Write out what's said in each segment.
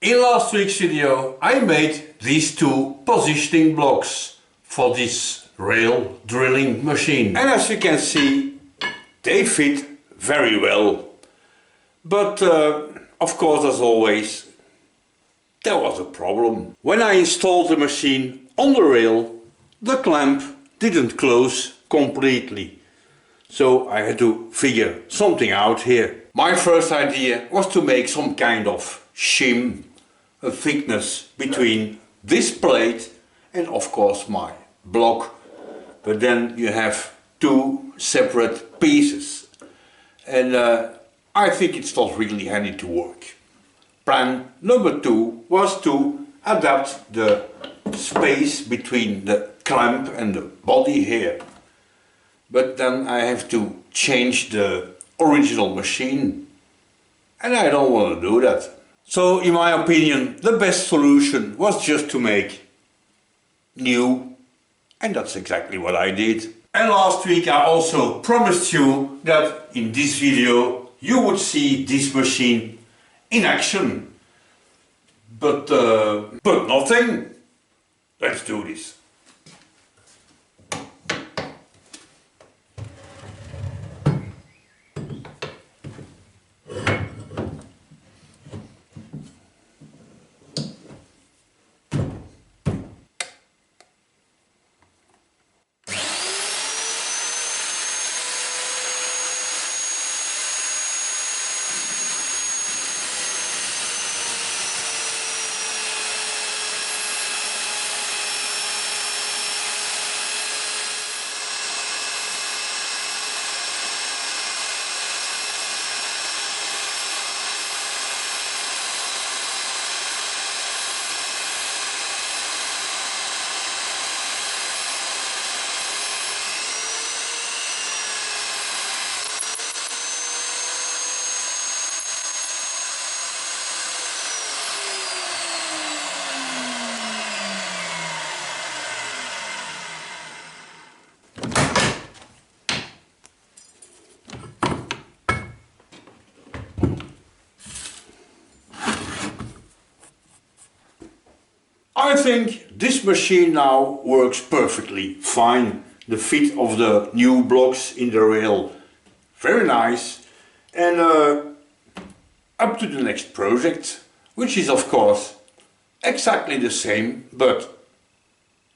In last week's video I made these two positioning blocks for this rail drilling machine. And as you can see, they fit very well. But of course, as always, there was a problem. When I installed the machine on the rail, the clamp didn't close completely. So I had to figure something out here. My first idea was to make some kind of shim, a thickness between this plate and of course my block. But then you have two separate pieces. And I think it's not really handy to work. Plan number 2 was to adapt the space between the clamp and the body here. But then I have to change the original machine. And I don't want to do that. So in my opinion, the best solution was just to make new. And that's exactly what I did. And last week I also promised you that in this video you would see this machine in action. But nothing. Let's do this. I think this machine now works perfectly fine. The fit of the new blocks in the rail, very nice. And up to the next project, which is of course exactly the same but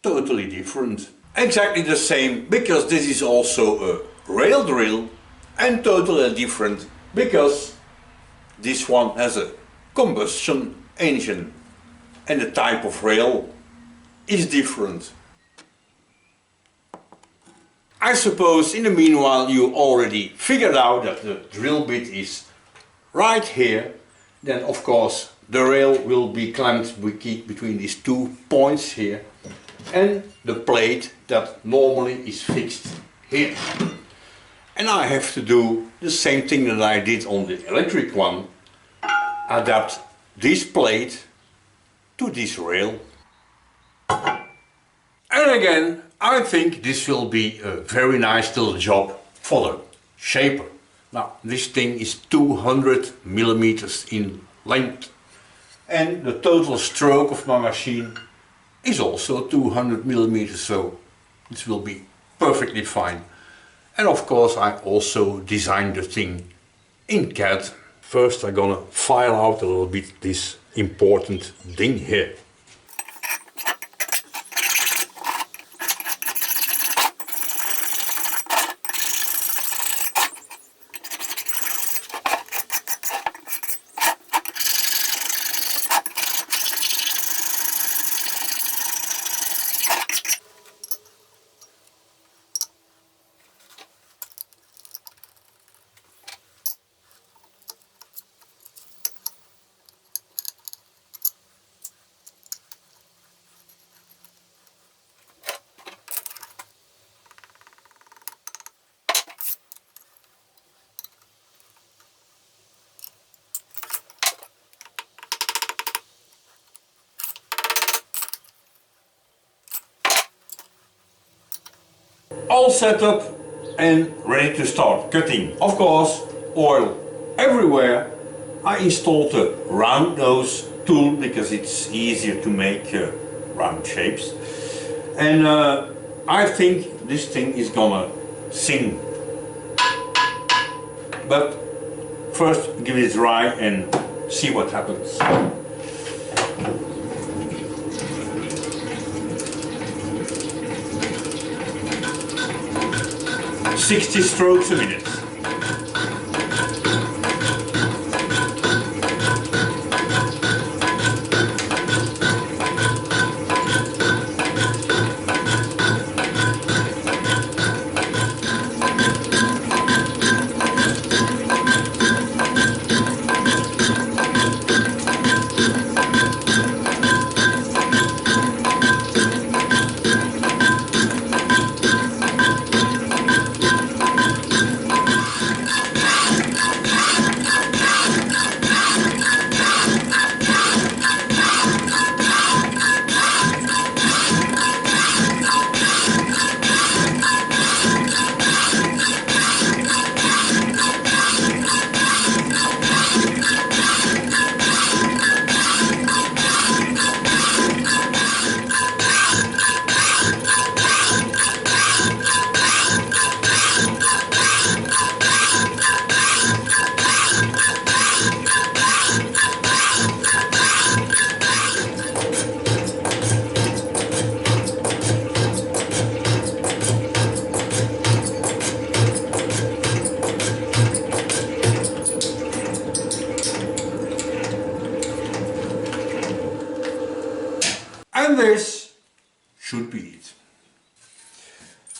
totally different. Exactly the same because this is also a rail drill, and totally different because this one has a combustion engine. And the type of rail is different. I suppose in the meanwhile you already figured out that the drill bit is right here. Then of course the rail will be clamped between these 2 points here. And the plate that normally is fixed here. And I have to do the same thing that I did on the electric one. Adapt this plate to this rail. And again, I think this will be a very nice little job for the shaper. Now, this thing is 200 millimeters in length. And the total stroke of my machine is also 200 millimeters, so this will be perfectly fine. And of course, I also designed the thing in CAD. First, I'm gonna file out a little bit this important thing here. All set up and ready to start cutting. Of course, oil everywhere. I installed a round nose tool because it's easier to make round shapes. And I think this thing is gonna sing. But first give it a try and see what happens. 60 strokes a minute. And this should be it.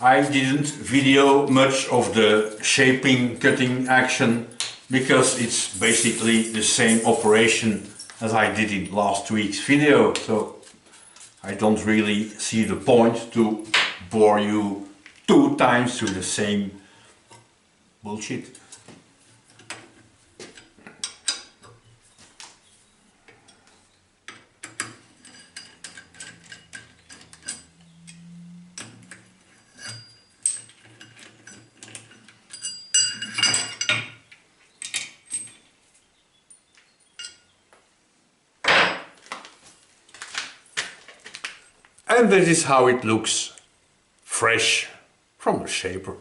I didn't video much of the shaping, cutting action because it's basically the same operation as I did in last week's video, so I don't really see the point to bore you 2 times through the same bullshit. And this is how it looks fresh from the shaper.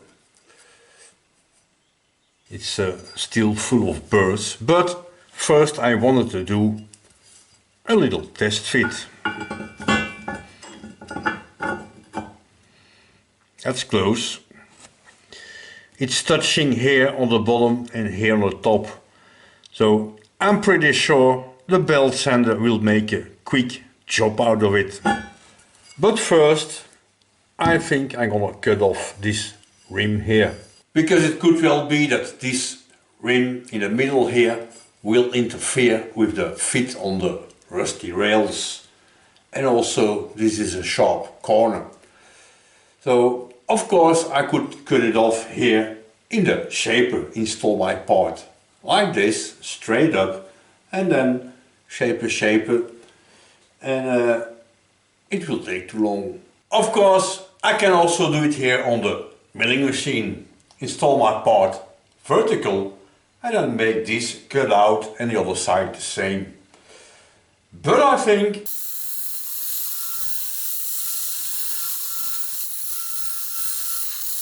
It's still full of burrs, but first I wanted to do a little test fit. That's close. It's touching here on the bottom and here on the top. So I'm pretty sure the belt sander will make a quick job out of it. But first, I think I'm gonna cut off this rim here. Because it could well be that this rim in the middle here will interfere with the fit on the rusty rails. And also this is a sharp corner. So of course I could cut it off here in the shaper, install my part like this, straight up, and then shaper, and it will take too long. Of course, I can also do it here on the milling machine. Install my part vertical and then make this cut out and the other side the same. But I think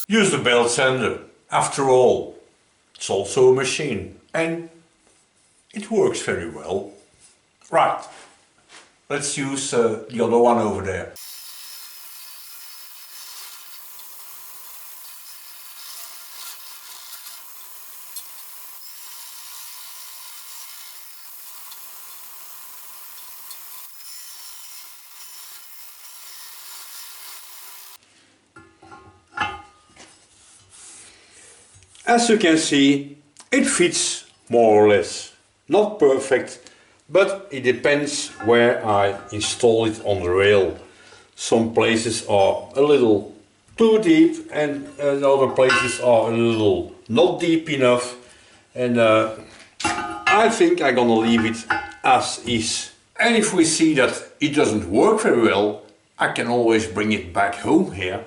use the belt sander. After all, it's also a machine and it works very well. Right. Let's use the other one over there. As you can see, it fits more or less. Not perfect, but it depends where I install it on the rail. Some places are a little too deep and other places are a little not deep enough. And I think I'm gonna leave it as is. And if we see that it doesn't work very well, I can always bring it back home here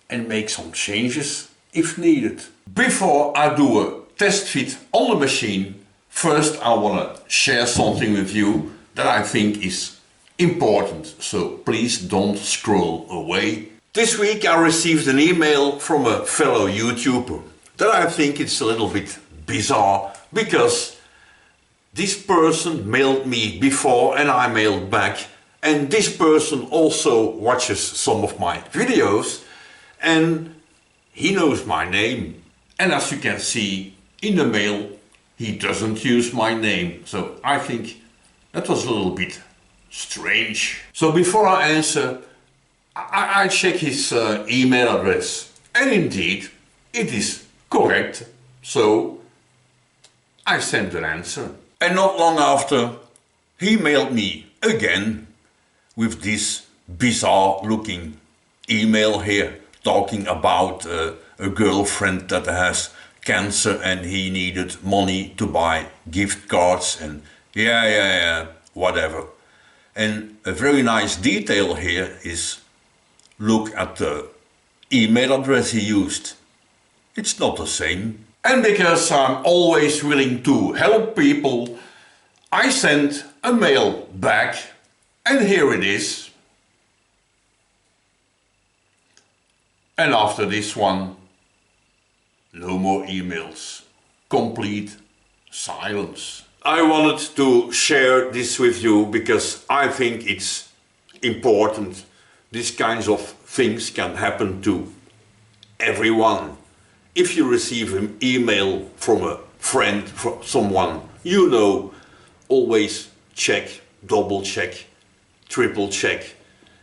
and make some changes if needed. Before I do a test fit on the machine, first I want to share something with you that I think is important, so please don't scroll away. This week I received an email from a fellow YouTuber that I think it's a little bit bizarre, because this person mailed me before and I mailed back, and this person also watches some of my videos and he knows my name. And as you can see in the mail, he doesn't use my name, so I think that was a little bit strange. So before I answer, I check his email address, and indeed it is correct, so I sent an answer. And not long after, he mailed me again with this bizarre looking email here, talking about a girlfriend that has cancer and he needed money to buy gift cards and yeah, whatever. And a very nice detail here is, look at the email address he used. It's not the same. And because I'm always willing to help people, I sent a mail back, and here it is. And after this one, no more emails. Complete silence. I wanted to share this with you because I think it's important. These kinds of things can happen to everyone. If you receive an email from a friend, from someone you know, always check, double check, triple check.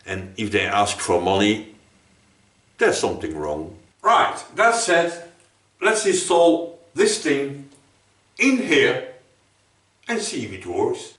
And if they ask for money, there's something wrong. Right, that said, let's install this thing in here and see if it works.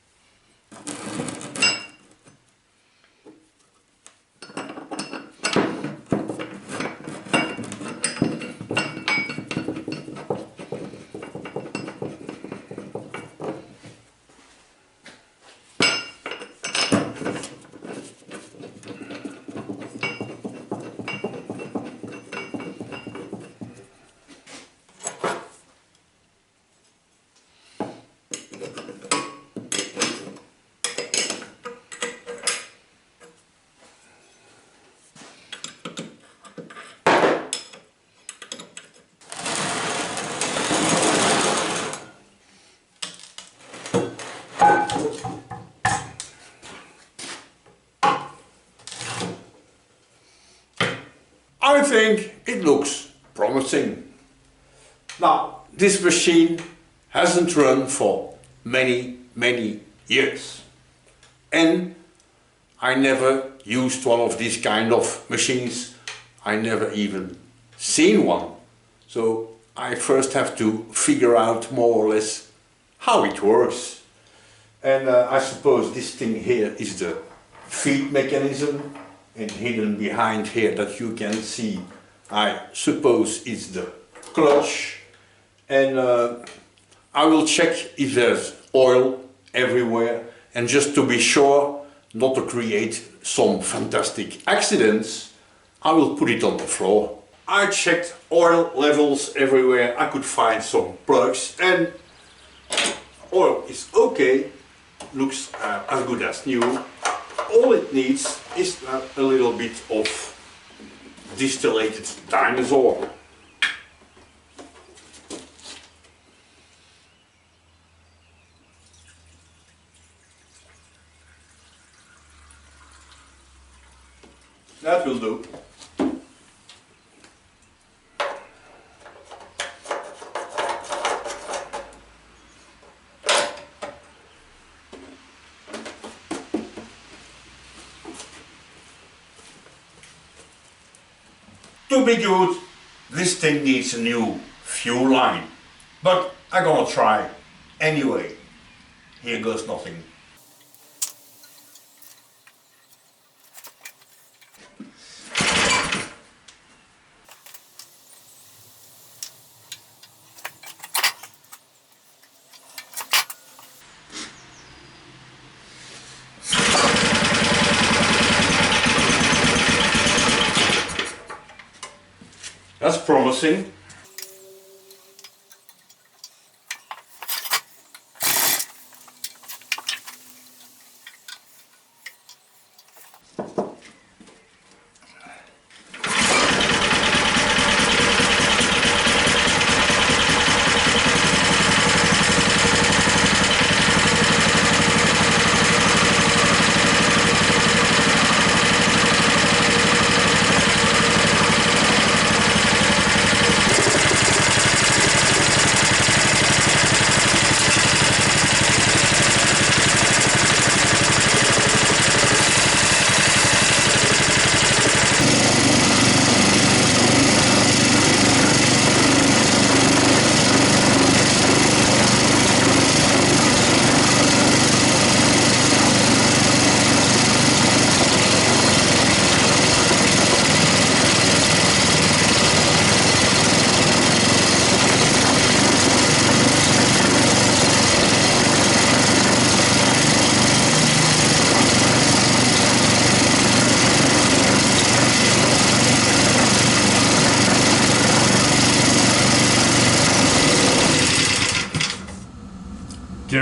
I think it looks promising. Now, this machine hasn't run for many years. And I never used one of these kind of machines. I never even seen one. So I first have to figure out more or less how it works. And I suppose this thing here is the feed mechanism, and hidden behind here that you can see, I suppose it's the clutch. And I will check if there's oil everywhere, and just to be sure not to create some fantastic accidents, I will put it on the floor. I checked oil levels everywhere. I could find some plugs and oil is okay, looks as good as new. All it needs is a little bit of distillated dinosaur. That will do. To be good, this thing needs a new fuel line, but I'm gonna try anyway. Here goes nothing. That's promising.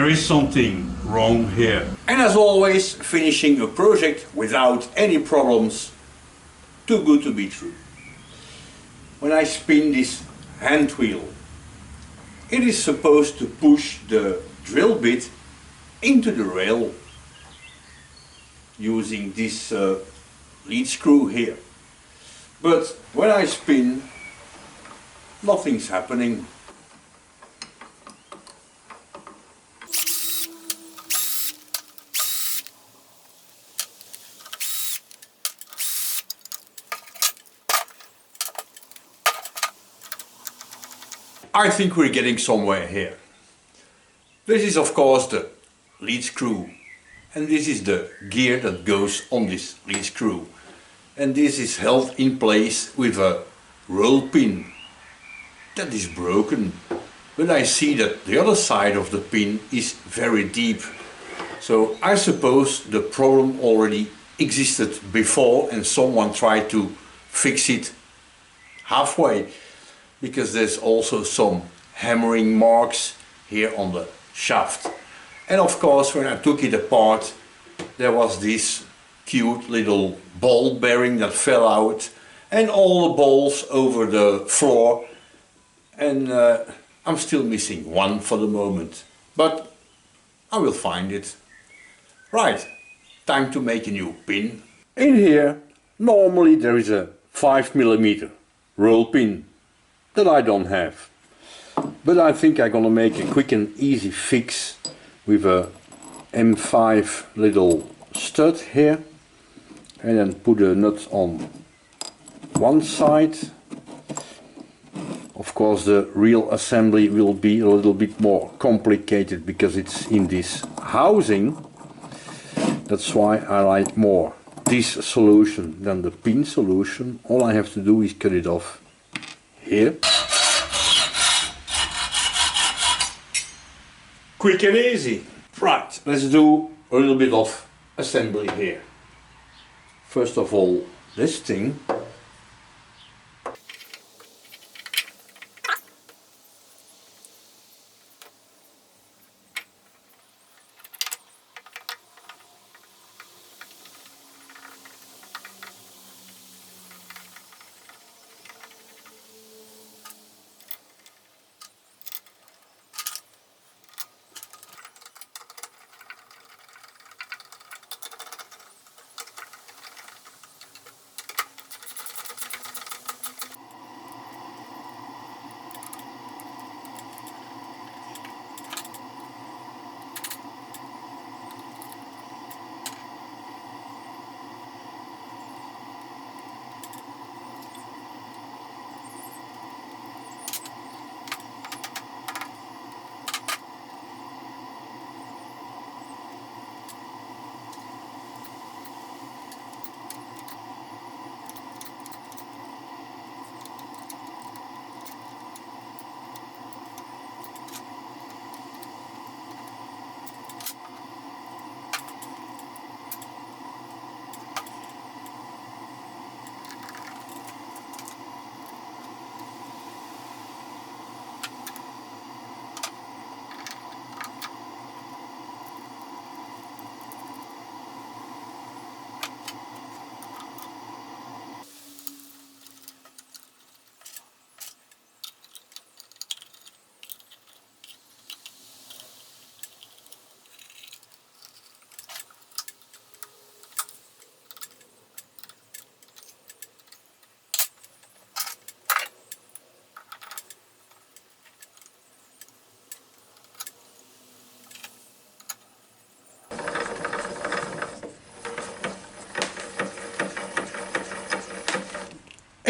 there is something wrong here. And as always, finishing a project without any problems, too good to be true. When I spin this hand wheel, it is supposed to push the drill bit into the rail using this lead screw here. But when I spin, nothing's happening. I think we're getting somewhere here. This is of course the lead screw, and this is the gear that goes on this lead screw, and this is held in place with a roll pin that is broken, but I see that the other side of the pin is very deep, so I suppose the problem already existed before and someone tried to fix it halfway, because there's also some hammering marks here on the shaft. And of course, when I took it apart, there was this cute little ball bearing that fell out and all the balls over the floor, and I'm still missing one for the moment, but I will find it. Right, time to make a new pin. In here normally there is a 5mm roll pin that I don't have, but I think I'm gonna make a quick and easy fix with a M5 little stud here, and then put a nut on one side. Of course the real assembly will be a little bit more complicated because it's in this housing. That's why I like more this solution than the pin solution. All I have to do is cut it off here. Quick and easy. Right, let's do a little bit of assembly here. First of all, this thing.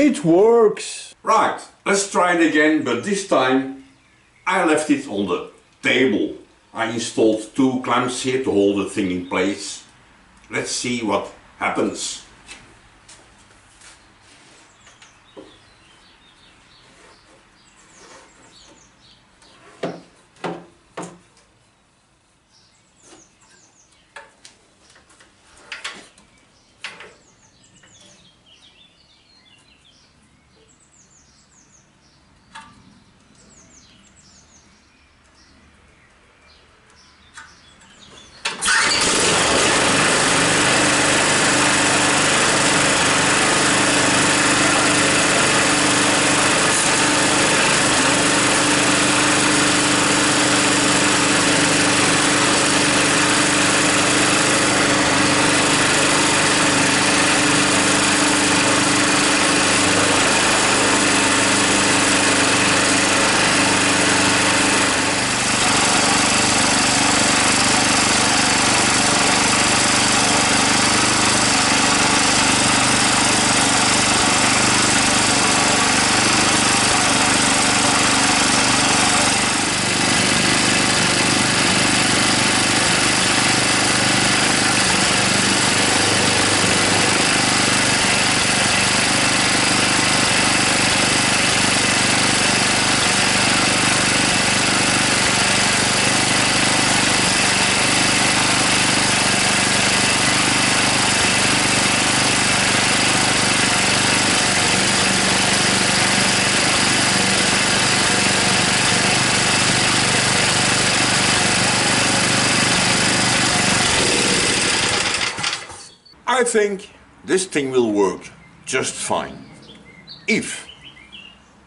It works! Right, let's try it again, but this time I left it on the table. I installed two clamps here to hold the thing in place. Let's see what happens. I think this thing will work just fine if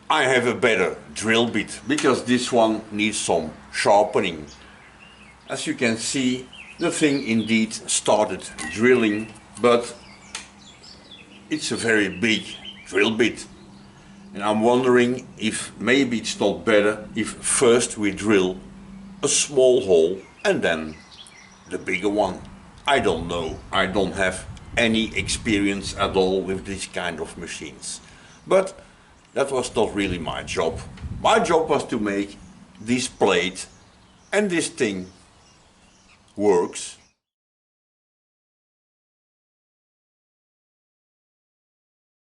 I have a better drill bit, because this one needs some sharpening. As you can see, the thing indeed started drilling, but it's a very big drill bit. And I'm wondering if maybe it's not better if first we drill a small hole and then the bigger one. I don't know. I don't have any experience at all with this kind of machines. But that was not really my job. My job was to make this plate, and this thing works